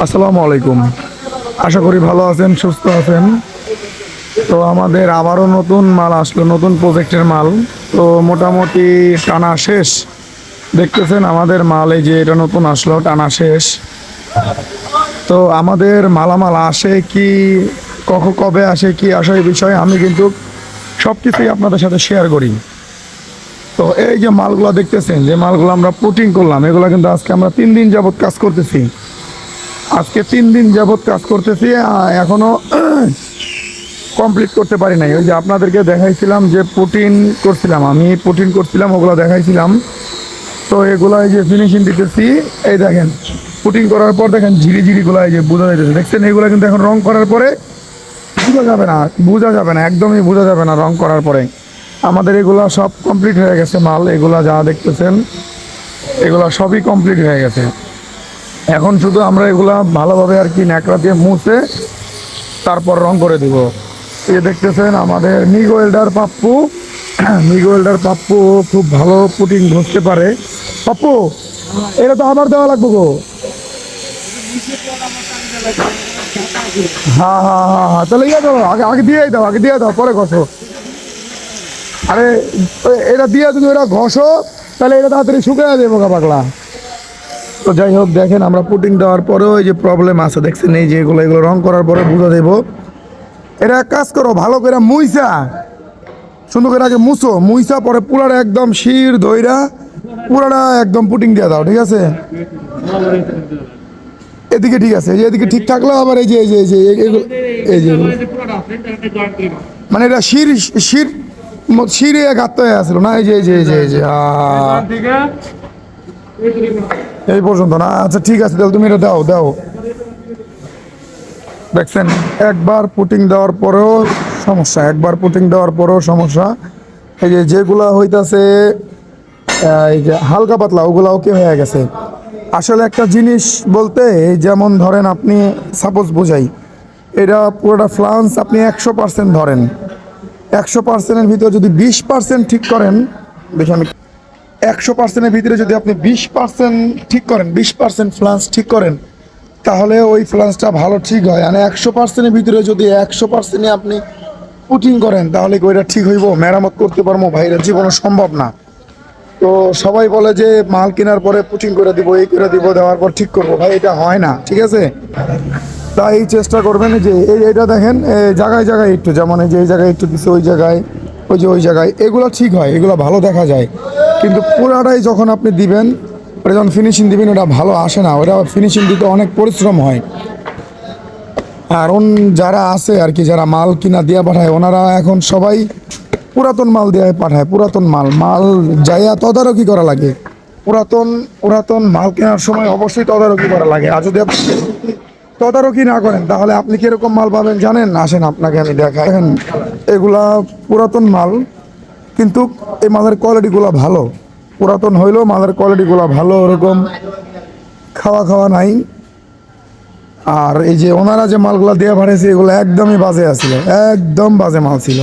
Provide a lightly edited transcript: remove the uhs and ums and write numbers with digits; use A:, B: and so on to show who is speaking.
A: আসসালামু আলাইকুম। আশা করি ভালো আছেন, সুস্থ আছেন। তো আমাদের আবারও নতুন মাল আসলো, নতুন প্রজেক্টের মাল। তো মোটামুটি টানা শেষ। দেখতেছেন আমাদের মাল, এই যে এটা নতুন আসলো, টানা শেষ। তো আমাদের মালামাল আসে কি, কবে আসে, কি আসে, এই বিষয়ে আমি কিন্তু সব কিছুই আপনাদের সাথে শেয়ার করি। তো এই যে মালগুলো দেখতেছেন, যে মালগুলো আমরা পুটিং করলাম, এগুলো কিন্তু আজকে আমরা 3 দিন যাবত কাজ করতেছি। আজকে 3 দিন যাবত কাজ করতেছি, এখনো কমপ্লিট করতে পারি নাই। ওই যে আপনাদেরকে দেখাইছিলাম যে আমি পুটিন করছিলাম, ওগুলো দেখাইছিলাম। তো এগুলো এই যে ফিনিশিং দিতেছি। এই দেখেন পুটিং করার পর দেখেন ঝিরিঝিরিগুলো এই যে বোঝা যাইতেছে, দেখছেন? এগুলো কিন্তু এখন রং করার পরে বোঝা যাবে না, একদমই বোঝা যাবে না রং করার পরে। আমাদের এগুলো সব কমপ্লিট হয়ে গেছে মাল, এগুলা যা দেখতেছেন এগুলো সবই কমপ্লিট হয়ে গেছে। এখন শুধু আমরা এগুলা ভালোভাবে আর কি ন্যাকড়া দিয়ে মুছে তারপর রং করে দিব। এই দেখতেছেন আমাদের MiG welder Pappu. MiG welder Pappu খুব ভালো পুটিং ঘষতে পারে। পাপ্পু, এটা তো আবার দেওয়া লাগবে গো। হ্যাঁ হ্যাঁ হ্যাঁ হ্যাঁ, তাহলে ইয়ে দাও, আগে আগে দিয়ে দাও পরে ঘষো। আরে এটা দিয়ে তুমি ওটা ঘষো, তাহলে এটা তাড়াতাড়ি শুকিয়ে দেবো গা পাগলা। তো যাই হোক, দেখেন আমরা পুটিং দেওয়ার পরেও এই যে প্রবলেম আছে, দেখছেন? এই যে এগুলো রং করার পরে বুঝা দেবো। এটা কাজ করো, ভালো করে মুইসা, সুন্দর করে আগে মুইসা পরে পুরাটা একদম শির ধইরা পুরাটা একদম পুটিং দিয়ে দাও, ঠিক আছে? এদিকে ঠিক আছে, এদিকে ঠিক থাকলো। আবার এই যে এই যে এই যে এই যে মানে এটা শিরে ঘাটতে হয়ে আসলো না? এই যে এই যে এই যে এই যে এই পর্যন্ত না? আচ্ছা ঠিক আছে, তাহলে তুমি এটা দাও। দেখছেন, একবার পুটিং দেওয়ার পরেও সমস্যা। এই যে যেগুলা হইতাছে এই যে হালকা পাতলা, ওগুলা ওকে হয়ে গেছে। আসলে একটা জিনিস বলতে, যেমন ধরেন আপনি সাপোজ বোঝাই, এটা পুরোটা ফ্লান্স আপনি 100% ধরেন, 100%-এর ভিতরে যদি 20% ঠিক করেন, দেখি আমি 100%-এর ভিতরে যদি আপনি 20% ঠিক করেন, 20% ফ্লান্স ঠিক করেন, তাহলে ওই ফ্লান্সটা ভালো ঠিক হয়। মানে 100%-এর ভিতরে যদি 100%-ই আপনি পুটিং করেন, তাহলে ওইটা ঠিক হইব, মেরামত করতে পারবো? ভাই, এটা জীবনে সম্ভব না। তো সবাই বলে যে মাল কেনার পরে পুটিং করে দিব, এই করে দিব, দেওয়ার পর ঠিক করবো। ভাই, এটা হয় না, ঠিক আছে? তাই চেষ্টা করবেন যে এইটা দেখেন জায়গায় জায়গায় একটু, যেমন এই যে এই জায়গায় একটু দিচ্ছে, ওই জায়গায়, ওই জায়গায়, এগুলো ঠিক হয়, এগুলো ভালো দেখা যায়। কিন্তু পুরাটাই যখন আপনি দিবেন, ওটা যখন ফিনিশিং দিবেন, ওটা ভালো আসে না। ওটা ফিনিশিং দিতে অনেক পরিশ্রম হয়। আর যারা আছে আর কি, যারা মাল কিনা দিয়া পাঠায়, ওনারা এখন সবাই পুরাতন মাল দিয়ে পাঠায়। পুরাতন মাল যাইয়া তদারকি করা লাগে। পুরাতন মাল কেনার সময় অবশ্যই তদারকি করা লাগে। আর যদি আপনি তদারকি না করেন, তাহলে আপনি কিরকম মাল পাবেন জানেন? আসেন আপনাকে আমি দেখাই। দেখেন, এগুলা পুরাতন মাল, কিন্তু এই মালের কোয়ালিটিগুলো ভালো। পুরাতন হইলেও মালের কোয়ালিটিগুলো ভালো, ওরকম খাওয়া নাই। আর এই যে ওনারা যে মালগুলো দিয়ে পাঠিয়েছে, এগুলো একদমই বাজে আসছিল, একদম বাজে মাল ছিল।